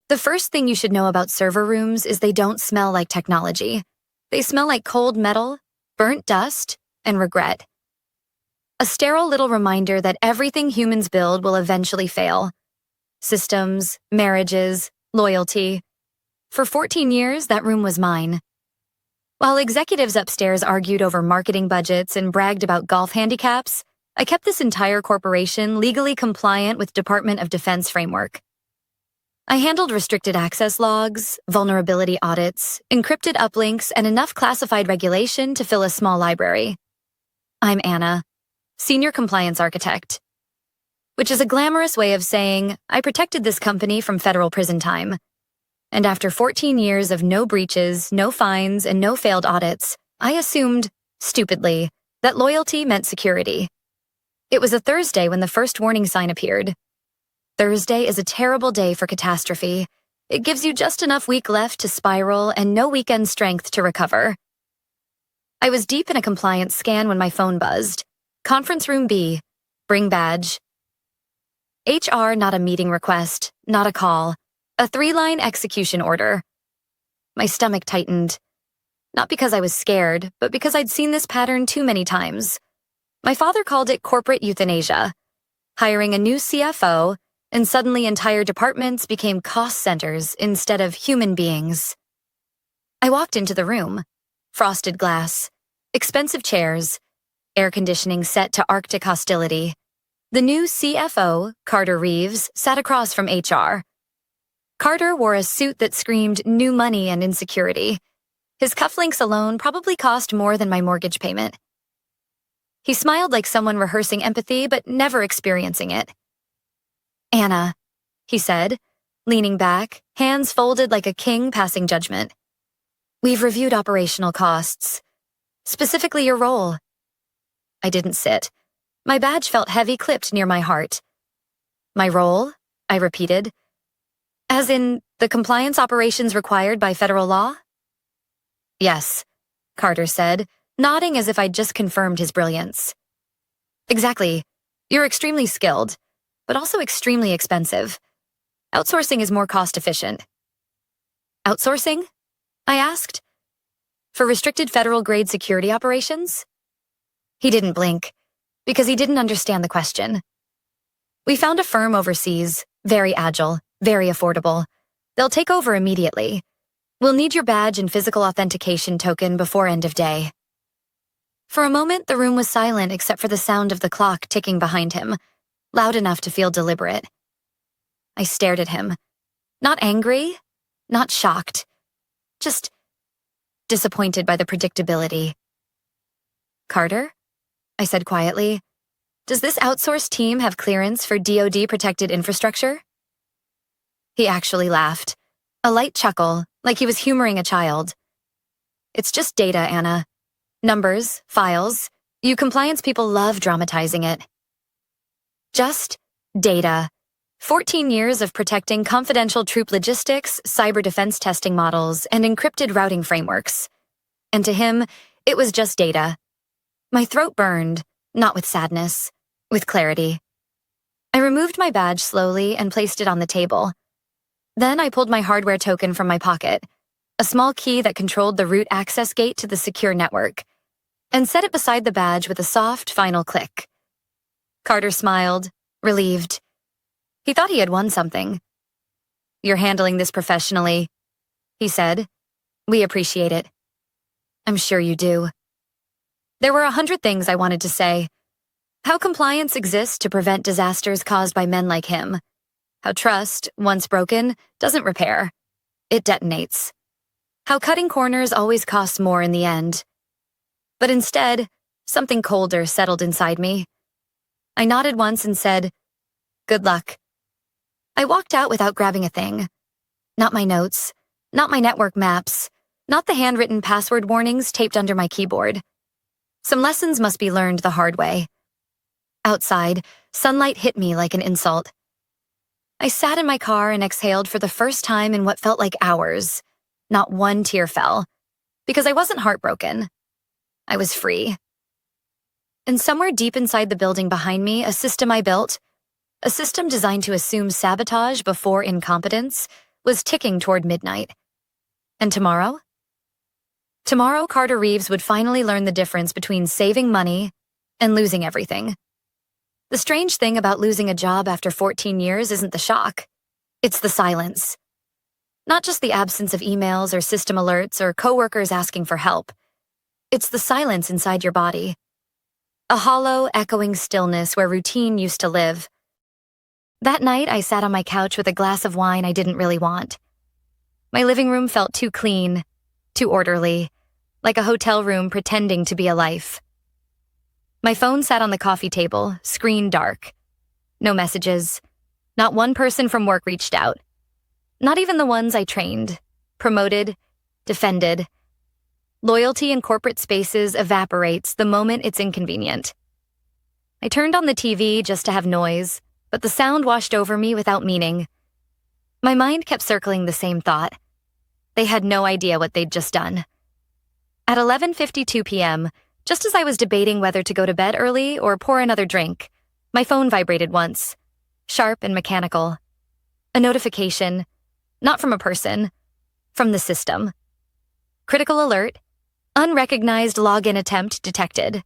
The first thing you should know about server rooms is they don't smell like technology. They smell like cold metal, burnt dust, and regret. A sterile little reminder that everything humans build will eventually fail. Systems, marriages, loyalty. For 14 years, that room was mine. While executives upstairs argued over marketing budgets and bragged about golf handicaps, I kept this entire corporation legally compliant with Department of Defense framework. I handled restricted access logs, vulnerability audits, encrypted uplinks, and enough classified regulation to fill a small library. I'm Anna, Senior Compliance Architect, which is a glamorous way of saying I protected this company from federal prison time. And after 14 years of no breaches, no fines, and no failed audits, I assumed, stupidly, that loyalty meant security. It was a Thursday when the first warning sign appeared. Thursday is a terrible day for catastrophe. It gives you just enough week left to spiral and no weekend strength to recover. I was deep in a compliance scan when my phone buzzed. Conference room B. Bring badge. HR, not a meeting request, not a call. A 3-line execution order. My stomach tightened. Not because I was scared, but because I'd seen this pattern too many times. My father called it corporate euthanasia. Hiring a new CFO, and suddenly entire departments became cost centers instead of human beings. I walked into the room. Frosted glass, expensive chairs, air conditioning set to Arctic hostility. The new CFO, Carter Reeves, sat across from HR. Carter wore a suit that screamed new money and insecurity. His cufflinks alone probably cost more than my mortgage payment. He smiled like someone rehearsing empathy but never experiencing it. Anna, he said, leaning back, hands folded like a king passing judgment. We've reviewed operational costs, specifically your role. I didn't sit. My badge felt heavy clipped near my heart. My role, I repeated. As in, the compliance operations required by federal law? Yes, Carter said, nodding as if I'd just confirmed his brilliance. Exactly. You're extremely skilled, but also extremely expensive. Outsourcing is more cost-efficient. Outsourcing? I asked. For restricted federal-grade security operations? He didn't blink, because he didn't understand the question. We found a firm overseas, very agile, very affordable. They'll take over immediately. We'll need your badge and physical authentication token before end of day. For a moment, the room was silent except for the sound of the clock ticking behind him, loud enough to feel deliberate. I stared at him. Not angry, not shocked, just disappointed by the predictability. Carter? I said quietly. Does this outsourced team have clearance for DoD-protected infrastructure? He actually laughed, a light chuckle, like he was humoring a child. It's just data, Anna. Numbers, files. You compliance people love dramatizing it. Just data. 14 years of protecting confidential troop logistics, cyber defense testing models, and encrypted routing frameworks. And to him, it was just data. My throat burned, not with sadness, with clarity. I removed my badge slowly and placed it on the table. Then I pulled my hardware token from my pocket, a small key that controlled the root access gate to the secure network, and set it beside the badge with a soft, final click. Carter smiled, relieved. He thought he had won something. You're handling this professionally, he said. We appreciate it. I'm sure you do. There were 100 things I wanted to say. How compliance exists to prevent disasters caused by men like him. How trust, once broken, doesn't repair. It detonates. How cutting corners always costs more in the end. But instead, something colder settled inside me. I nodded once and said, "Good luck." I walked out without grabbing a thing. Not my notes, not my network maps, not the handwritten password warnings taped under my keyboard. Some lessons must be learned the hard way. Outside, sunlight hit me like an insult. I sat in my car and exhaled for the first time in what felt like hours. Not one tear fell, because I wasn't heartbroken. I was free. And somewhere deep inside the building behind me, a system I built, a system designed to assume sabotage before incompetence, was ticking toward midnight. And tomorrow? Tomorrow, Carter Reeves would finally learn the difference between saving money and losing everything. The strange thing about losing a job after 14 years isn't the shock. It's the silence. Not just the absence of emails or system alerts or coworkers asking for help. It's the silence inside your body. A hollow, echoing stillness where routine used to live. That night, I sat on my couch with a glass of wine I didn't really want. My living room felt too clean, too orderly, like a hotel room pretending to be a life. My phone sat on the coffee table, screen dark. No messages. Not one person from work reached out. Not even the ones I trained, promoted, defended. Loyalty in corporate spaces evaporates the moment it's inconvenient. I turned on the TV just to have noise, but the sound washed over me without meaning. My mind kept circling the same thought. They had no idea what they'd just done. At 11:52 p.m., just as I was debating whether to go to bed early or pour another drink, my phone vibrated once, sharp and mechanical. A notification, not from a person, from the system. Critical alert, unrecognized login attempt detected.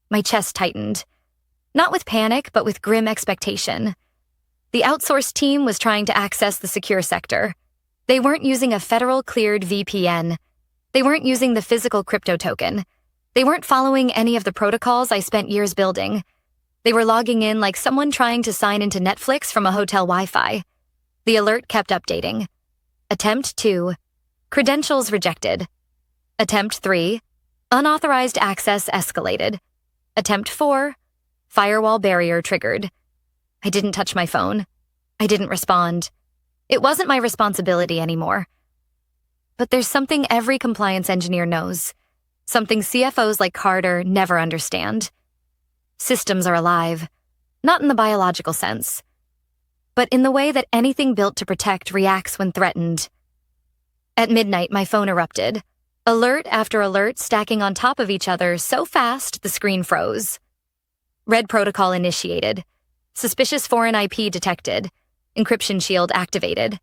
My chest tightened, not with panic, but with grim expectation. The outsourced team was trying to access the secure sector. They weren't using a federal-cleared VPN. They weren't using the physical crypto token. They weren't following any of the protocols I spent years building. They were logging in like someone trying to sign into Netflix from a hotel Wi-Fi. The alert kept updating. Attempt 2, credentials rejected. Attempt 3, unauthorized access escalated. Attempt 4, firewall barrier triggered. I didn't touch my phone. I didn't respond. It wasn't my responsibility anymore. But there's something every compliance engineer knows. Something CFOs like Carter never understand. Systems are alive, not in the biological sense, but in the way that anything built to protect reacts when threatened. At midnight, my phone erupted, alert after alert stacking on top of each other so fast the screen froze. Red protocol initiated. Suspicious foreign IP detected. Encryption shield activated.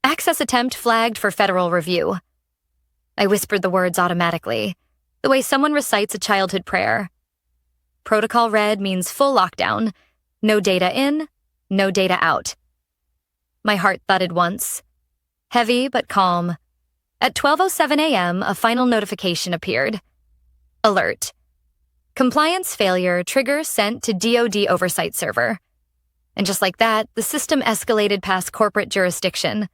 Access attempt flagged for federal review. I whispered the words automatically, the way someone recites a childhood prayer. Protocol red means full lockdown. No data in, no data out. My heart thudded once. Heavy but calm. At 12:07 a.m., a final notification appeared. Alert. Compliance failure trigger sent to DoD oversight server. And just like that, the system escalated past corporate jurisdiction.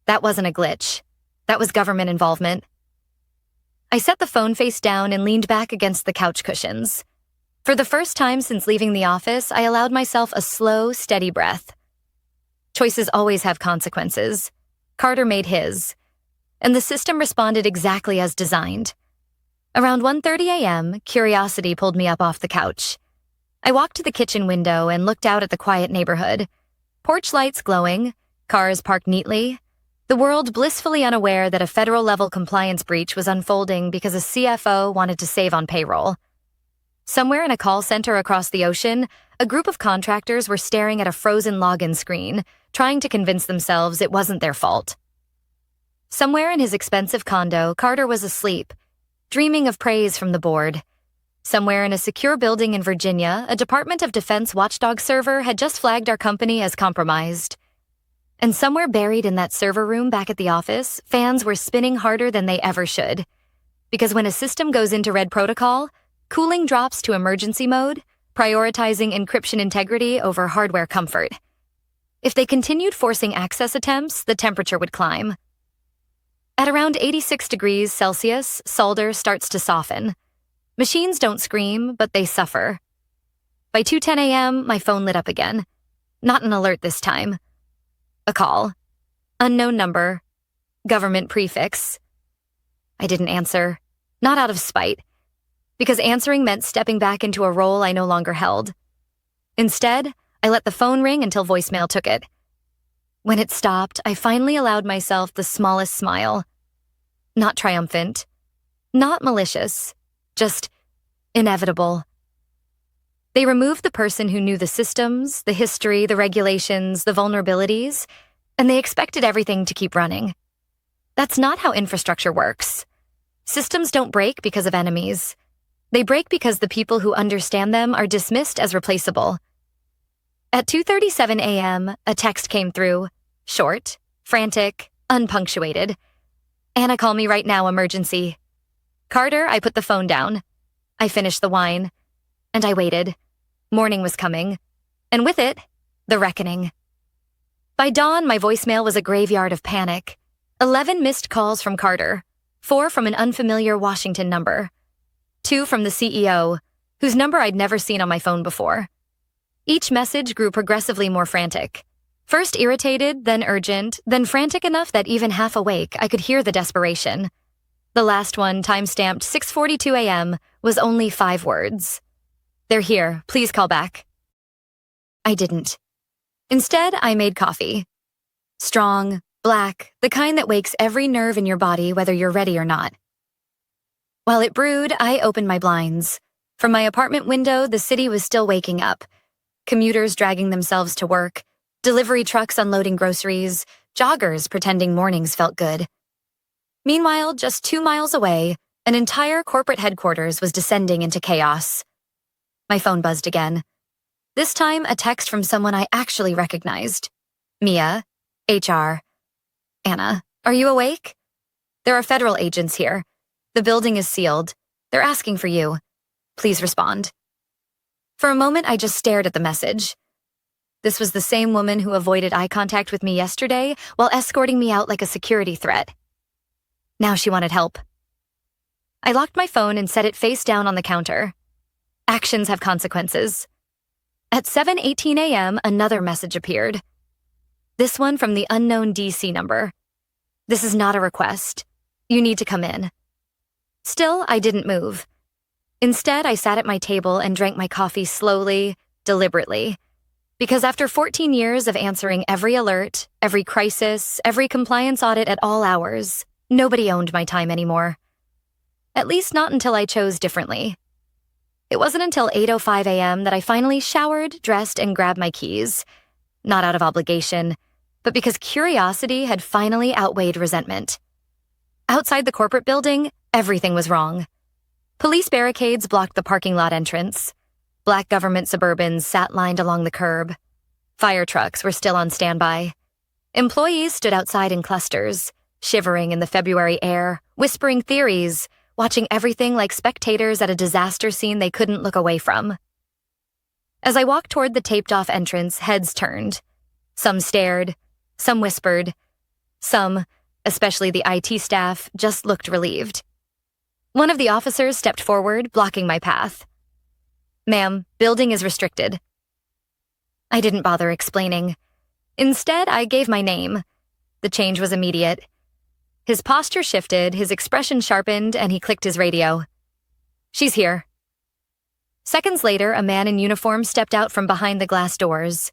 That wasn't a glitch. That was government involvement. I set the phone face down and leaned back against the couch cushions. For the first time since leaving the office, I allowed myself a slow, steady breath. Choices always have consequences. Carter made his. And the system responded exactly as designed. Around 1:30 a.m., curiosity pulled me up off the couch. I walked to the kitchen window and looked out at the quiet neighborhood. Porch lights glowing, cars parked neatly, the world blissfully unaware that a federal-level compliance breach was unfolding because a CFO wanted to save on payroll. Somewhere in a call center across the ocean, a group of contractors were staring at a frozen login screen, trying to convince themselves it wasn't their fault. Somewhere in his expensive condo, Carter was asleep, dreaming of praise from the board. Somewhere in a secure building in Virginia, a Department of Defense watchdog server had just flagged our company as compromised. And somewhere buried in that server room back at the office, fans were spinning harder than they ever should. Because when a system goes into red protocol, cooling drops to emergency mode, prioritizing encryption integrity over hardware comfort. If they continued forcing access attempts, the temperature would climb. At around 86 degrees Celsius, solder starts to soften. Machines don't scream, but they suffer. By 2:10 a.m., my phone lit up again. Not an alert this time. A call. Unknown number. Government prefix. I didn't answer. Not out of spite. Because answering meant stepping back into a role I no longer held. Instead, I let the phone ring until voicemail took it. When it stopped, I finally allowed myself the smallest smile. Not triumphant. Not malicious. Just inevitable. They removed the person who knew the systems, the history, the regulations, the vulnerabilities, and they expected everything to keep running. That's not how infrastructure works. Systems don't break because of enemies. They break because the people who understand them are dismissed as replaceable. At 2:37 a.m., a text came through, short, frantic, unpunctuated. "Anna, call me right now, emergency." "Carter," I put the phone down. I finished the wine, and I waited. Morning was coming, and with it, the reckoning. By dawn, my voicemail was a graveyard of panic. 11 missed calls from Carter, 4 from an unfamiliar Washington number, 2 from the CEO, whose number I'd never seen on my phone before. Each message grew progressively more frantic. First irritated, then urgent, then frantic enough that even half awake, I could hear the desperation. The last one, time-stamped 6:42 a.m., was only 5 words. "They're here. Please call back." I didn't. Instead, I made coffee. Strong, black, the kind that wakes every nerve in your body whether you're ready or not. While it brewed, I opened my blinds. From my apartment window, the city was still waking up. Commuters dragging themselves to work, delivery trucks unloading groceries, joggers pretending mornings felt good. Meanwhile, just 2 miles away, an entire corporate headquarters was descending into chaos. My phone buzzed again. This time, a text from someone I actually recognized. "Mia, HR. Anna, are you awake? There are federal agents here. The building is sealed. They're asking for you. Please respond." For a moment, I just stared at the message. This was the same woman who avoided eye contact with me yesterday while escorting me out like a security threat. Now she wanted help. I locked my phone and set it face down on the counter. Actions have consequences. At 7:18 a.m., another message appeared. This one from the unknown DC number. "This is not a request. You need to come in." Still, I didn't move. Instead, I sat at my table and drank my coffee slowly, deliberately. Because after 14 years of answering every alert, every crisis, every compliance audit at all hours, nobody owned my time anymore. At least not until I chose differently. It wasn't until 8:05 a.m. that I finally showered, dressed, and grabbed my keys. Not out of obligation, but because curiosity had finally outweighed resentment. Outside the corporate building, everything was wrong. Police barricades blocked the parking lot entrance. Black government Suburbans sat lined along the curb. Fire trucks were still on standby. Employees stood outside in clusters, shivering in the February air, whispering theories, watching everything like spectators at a disaster scene they couldn't look away from. As I walked toward the taped-off entrance, heads turned. Some stared, some whispered. Some, especially the IT staff, just looked relieved. One of the officers stepped forward, blocking my path. "Ma'am, building is restricted." I didn't bother explaining. Instead, I gave my name. The change was immediate. His posture shifted, his expression sharpened, and he clicked his radio. "She's here." Seconds later, a man in uniform stepped out from behind the glass doors.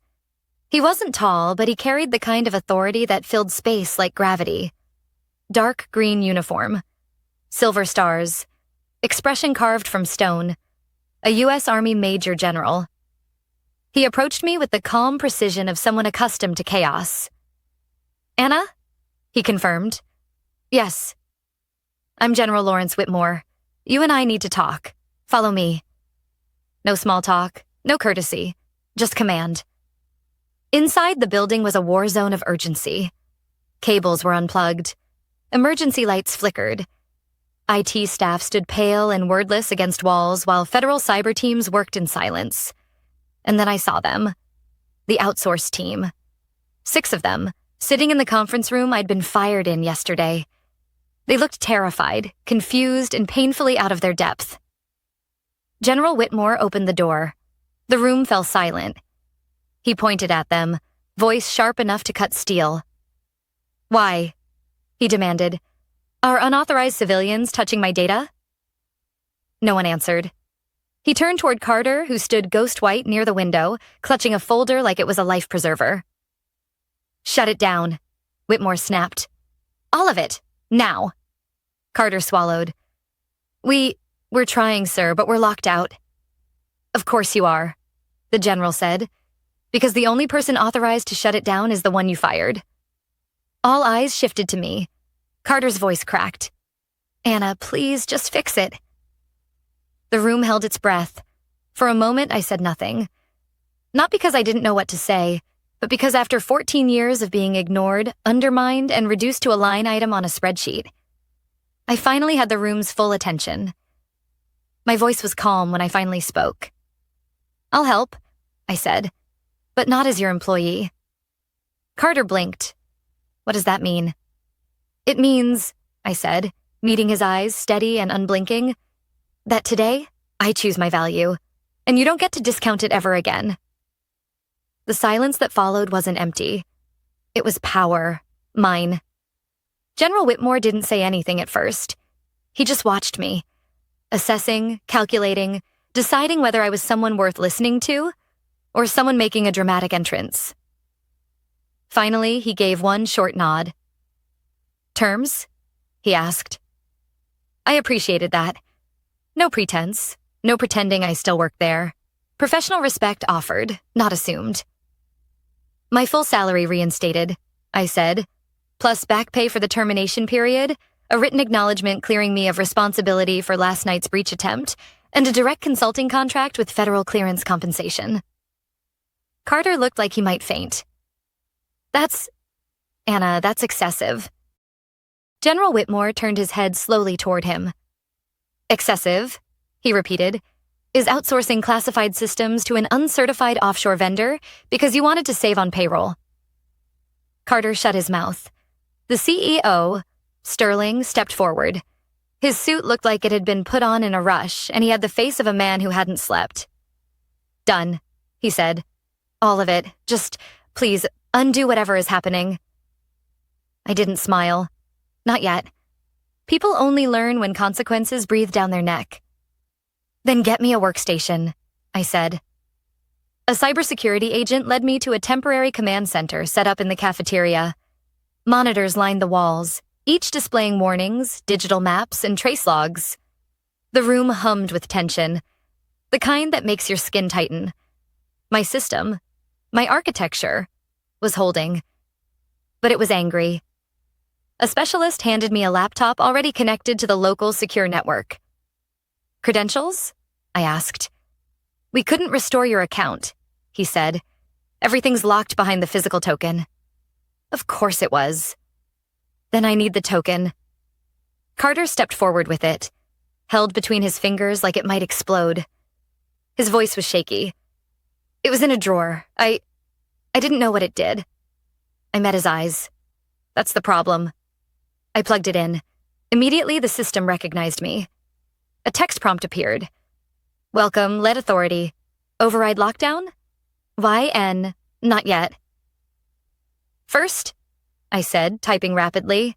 He wasn't tall, but he carried the kind of authority that filled space like gravity. Dark green uniform. Silver stars. Expression carved from stone. A U.S. Army Major General. He approached me with the calm precision of someone accustomed to chaos. "Anna?" he confirmed. "Yes." "I'm General Lawrence Whitmore. You and I need to talk. Follow me." No small talk, no courtesy, just command. Inside the building was a war zone of urgency. Cables were unplugged. Emergency lights flickered. IT staff stood pale and wordless against walls while federal cyber teams worked in silence. And then I saw them. The Outsourced team. 6 of them, sitting in the conference room I'd been fired in yesterday. They looked terrified, confused, and painfully out of their depth. General Whitmore opened the door. The room fell silent. He pointed at them, voice sharp enough to cut steel. "Why?" he demanded. "Are unauthorized civilians touching my data?" No one answered. He turned toward Carter, who stood ghost white near the window, clutching a folder like it was a life preserver. "Shut it down," Whitmore snapped. "All of it, now." Carter swallowed. We're trying, sir, but we're locked out." "Of course you are," the general said, "because the only person authorized to shut it down is the one you fired. All eyes shifted to me. Carter's voice cracked. "Anna, please, just fix it." The room held its breath. For a moment, I said nothing. Not because I didn't know what to say, but because after 14 years of being ignored, undermined, and reduced to a line item on a spreadsheet, I finally had the room's full attention. My voice was calm when I finally spoke. "I'll help," I said, "but not as your employee." Carter blinked. "What does that mean?" "It means," I said, meeting his eyes steady and unblinking, "that today, I choose my value, and you don't get to discount it ever again." The silence that followed wasn't empty. It was power, mine. General Whitmore didn't say anything at first. He just watched me, assessing, calculating, deciding whether I was someone worth listening to or someone making a dramatic entrance. Finally, he gave one short nod. "Terms?" he asked. I appreciated that. No pretense, no pretending I still worked there. Professional respect offered, not assumed. "My full salary reinstated," I said, "plus back pay for the termination period, a written acknowledgement clearing me of responsibility for last night's breach attempt, and a direct consulting contract with federal clearance compensation." Carter looked like he might faint. Anna, that's excessive." General Whitmore turned his head slowly toward him. "Excessive," he repeated, "is outsourcing classified systems to an uncertified offshore vendor because you wanted to save on payroll." Carter shut his mouth. The CEO, Sterling, stepped forward. His suit looked like it had been put on in a rush, and he had the face of a man who hadn't slept. "Done," he said. "All of it. Just, please, undo whatever is happening." I didn't smile. Not yet. People only learn when consequences breathe down their neck. "Then get me a workstation," I said. A cybersecurity agent led me to a temporary command center set up in the cafeteria. Monitors lined the walls, each displaying warnings, digital maps, and trace logs. The room hummed with tension, the kind that makes your skin tighten. My system, my architecture, was holding. But it was angry. A specialist handed me a laptop already connected to the local secure network. "Credentials?" I asked. "We couldn't restore your account," he said. "Everything's locked behind the physical token." Of course it was. "Then I need the token." Carter stepped forward with it, held between his fingers like it might explode. His voice was shaky. "It was in a drawer. I didn't know what it did." I met his eyes. "That's the problem." I plugged it in. Immediately, the system recognized me. A text prompt appeared. "Welcome, lead authority. Override lockdown? YN, not yet." "First," I said, typing rapidly,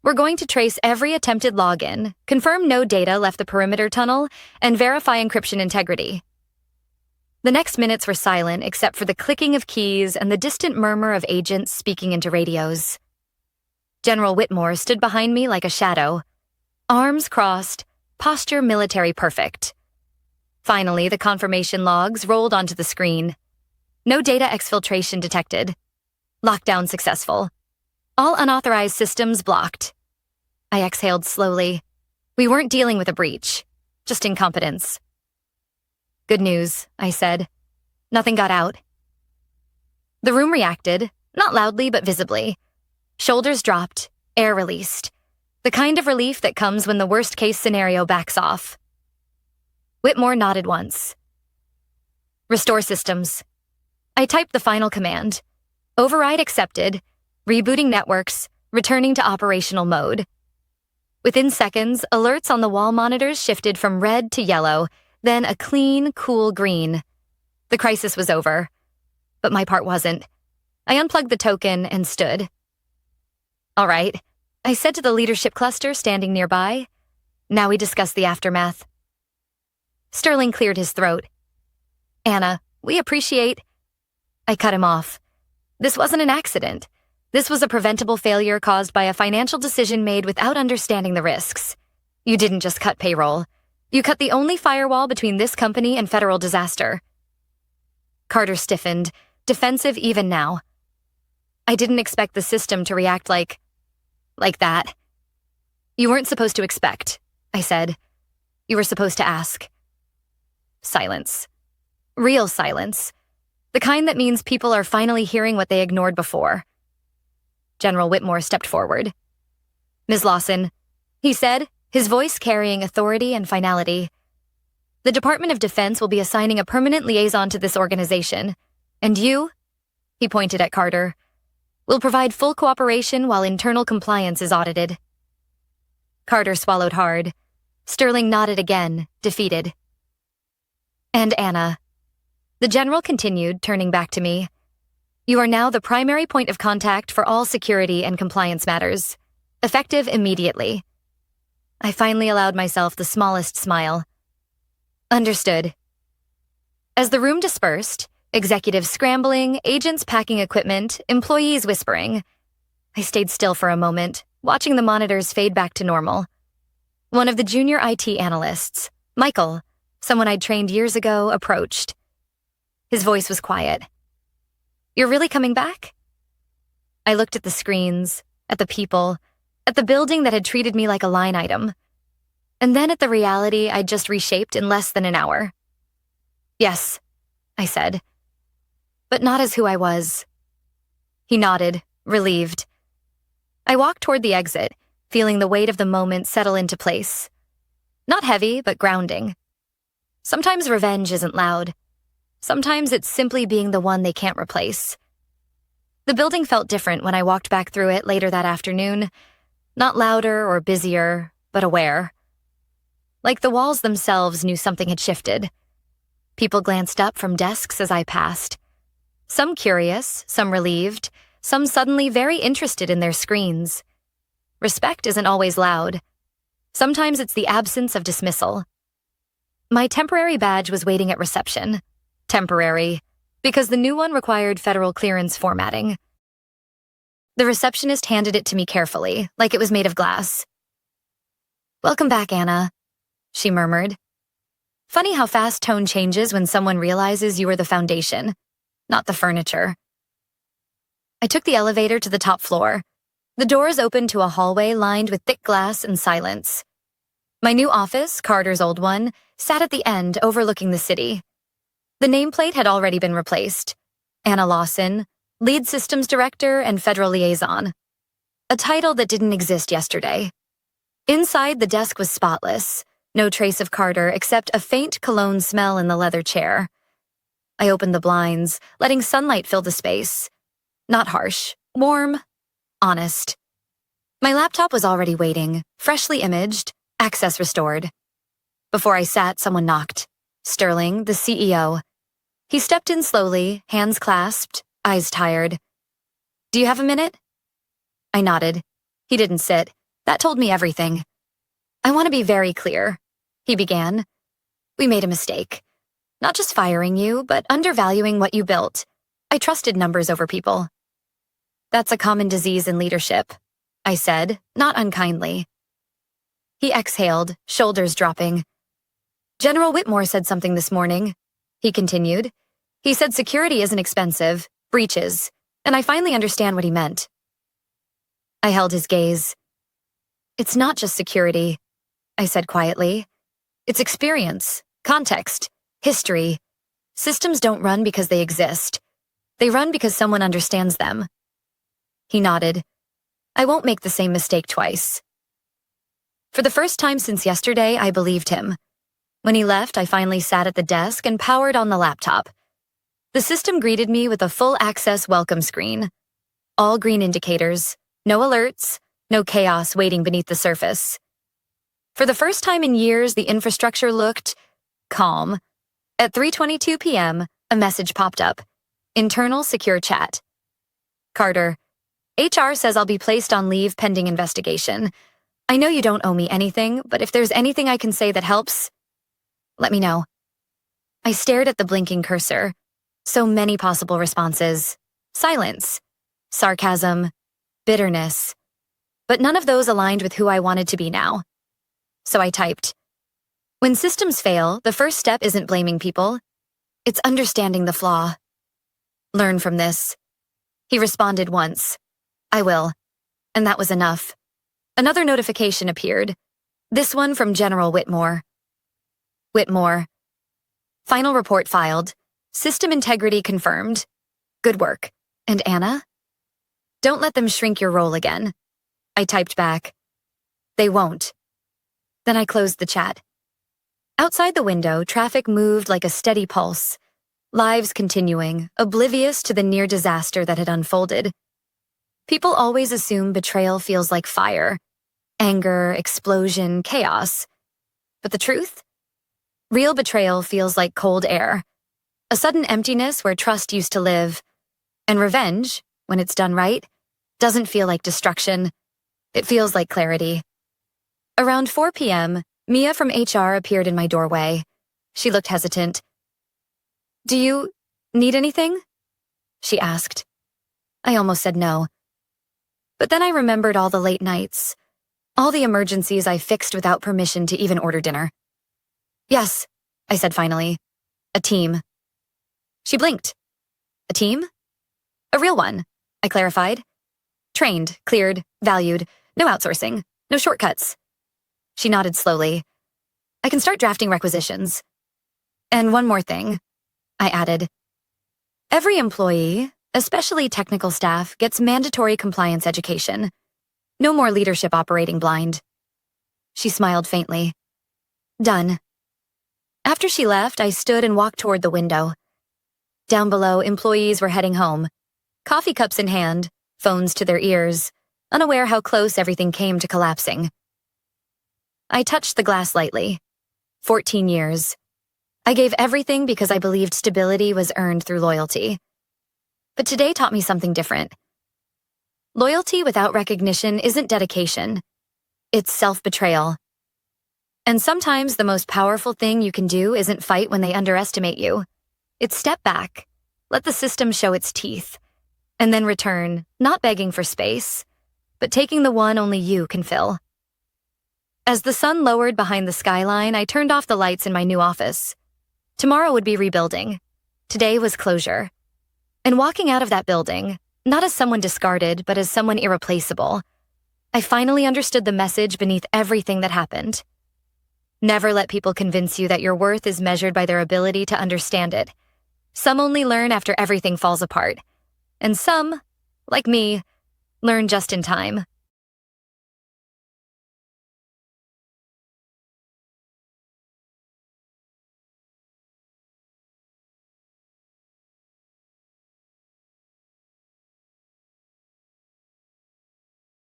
"we're going to trace every attempted login, confirm no data left the perimeter tunnel, and verify encryption integrity." The next minutes were silent except for the clicking of keys and the distant murmur of agents speaking into radios. General Whitmore stood behind me like a shadow. Arms crossed, posture military perfect. Finally, the confirmation logs rolled onto the screen. No data exfiltration detected. Lockdown successful. All unauthorized systems blocked. I exhaled slowly. We weren't dealing with a breach, just incompetence. "Good news," I said. "Nothing got out." The room reacted, not loudly but visibly. Shoulders dropped, air released. The kind of relief that comes when the worst-case scenario backs off. Whitmore nodded once. "Restore systems." I typed the final command. Override accepted, rebooting networks, returning to operational mode. Within seconds, alerts on the wall monitors shifted from red to yellow, then a clean, cool green. The crisis was over. But my part wasn't. I unplugged the token and stood. "All right," I said to the leadership cluster standing nearby. "Now we discuss the aftermath." Sterling cleared his throat. "Anna, we appreciate—" I cut him off. This wasn't an accident. This was a preventable failure caused by a financial decision made without understanding the risks. You didn't just cut payroll. You cut the only firewall between this company and federal disaster. Carter stiffened, defensive even now. I didn't expect the system to react like that. You weren't supposed to expect, I said. You were supposed to ask. Silence. Real silence. The kind that means people are finally hearing what they ignored before. General Whitmore stepped forward. Ms. Lawson, he said, his voice carrying authority and finality. The Department of Defense will be assigning a permanent liaison to this organization. And you, he pointed at Carter, will provide full cooperation while internal compliance is audited. Carter swallowed hard. Sterling nodded again, defeated. And Anna. The general continued, turning back to me. You are now the primary point of contact for all security and compliance matters. Effective immediately. I finally allowed myself the smallest smile. Understood. As the room dispersed, executives scrambling, agents packing equipment, employees whispering, I stayed still for a moment, watching the monitors fade back to normal. One of the junior IT analysts, Michael, someone I'd trained years ago, approached. His voice was quiet. You're really coming back? I looked at the screens, at the people, at the building that had treated me like a line item, and then at the reality I'd just reshaped in less than an hour. Yes, I said, but not as who I was. He nodded, relieved. I walked toward the exit, feeling the weight of the moment settle into place. Not heavy, but grounding. Sometimes revenge isn't loud. Sometimes it's simply being the one they can't replace. The building felt different when I walked back through it later that afternoon. Not louder or busier, but aware. Like the walls themselves knew something had shifted. People glanced up from desks as I passed. Some curious, some relieved, some suddenly very interested in their screens. Respect isn't always loud. Sometimes it's the absence of dismissal. My temporary badge was waiting at reception. Temporary, because the new one required federal clearance formatting. The receptionist handed it to me carefully, like it was made of glass. Welcome back, Anna, she murmured. Funny how fast tone changes when someone realizes you were the foundation, not the furniture. I took the elevator to the top floor. The doors opened to a hallway lined with thick glass and silence. My new office, Carter's old one, sat at the end overlooking the city. The nameplate had already been replaced. Anna Lawson, Lead Systems Director and Federal Liaison. A title that didn't exist yesterday. Inside, the desk was spotless. No trace of Carter except a faint cologne smell in the leather chair. I opened the blinds, letting sunlight fill the space. Not harsh, warm, honest. My laptop was already waiting, freshly imaged, access restored. Before I sat, someone knocked. Sterling, the CEO. He stepped in slowly, hands clasped, eyes tired. Do you have a minute? I nodded. He didn't sit. That told me everything. I want to be very clear, he began. We made a mistake. Not just firing you, but undervaluing what you built. I trusted numbers over people. That's a common disease in leadership, I said, not unkindly. He exhaled, shoulders dropping. General Whitmore said something this morning, he continued. He said security isn't expensive, breaches, and I finally understand what he meant. I held his gaze. It's not just security, I said quietly. It's experience, context, history. Systems don't run because they exist. They run because someone understands them. He nodded. I won't make the same mistake twice. For the first time since yesterday, I believed him. When he left, I finally sat at the desk and powered on the laptop. The system greeted me with a full-access welcome screen. All green indicators, no alerts, no chaos waiting beneath the surface. For the first time in years, the infrastructure looked calm. At 3:22 p.m., a message popped up. Internal secure chat. Carter, HR says I'll be placed on leave pending investigation. I know you don't owe me anything, but if there's anything I can say that helps, let me know. I stared at the blinking cursor. So many possible responses. Silence, sarcasm, bitterness. But none of those aligned with who I wanted to be now. So I typed. When systems fail, the first step isn't blaming people. It's understanding the flaw. Learn from this. He responded once. I will. And that was enough. Another notification appeared. This one from General Whitmore. Whitmore. Final report filed. System integrity confirmed. Good work. And Anna? Don't let them shrink your role again. I typed back. They won't. Then I closed the chat. Outside the window, traffic moved like a steady pulse. Lives continuing, oblivious to the near disaster that had unfolded. People always assume betrayal feels like fire. Anger, explosion, chaos. But the truth? Real betrayal feels like cold air. A sudden emptiness where trust used to live. And revenge, when it's done right, doesn't feel like destruction. It feels like clarity. Around 4 p.m., Mia from HR appeared in my doorway. She looked hesitant. Do you need anything? She asked. I almost said no. But then I remembered all the late nights, all the emergencies I fixed without permission to even order dinner. Yes, I said finally. A team. She blinked. A team? A real one, I clarified. Trained, cleared, valued, no outsourcing, no shortcuts. She nodded slowly. I can start drafting requisitions. And one more thing, I added. Every employee, especially technical staff, gets mandatory compliance education. No more leadership operating blind. She smiled faintly. Done. After she left, I stood and walked toward the window. Down below, employees were heading home, coffee cups in hand, phones to their ears, unaware how close everything came to collapsing. I touched the glass lightly. 14 years. I gave everything because I believed stability was earned through loyalty. But today taught me something different. Loyalty without recognition isn't dedication. It's self-betrayal. And sometimes the most powerful thing you can do isn't fight when they underestimate you. It's step back, let the system show its teeth, and then return, not begging for space, but taking the one only you can fill. As the sun lowered behind the skyline, I turned off the lights in my new office. Tomorrow would be rebuilding. Today was closure. And walking out of that building, not as someone discarded, but as someone irreplaceable, I finally understood the message beneath everything that happened. Never let people convince you that your worth is measured by their ability to understand it. Some only learn after everything falls apart. And some, like me, learn just in time.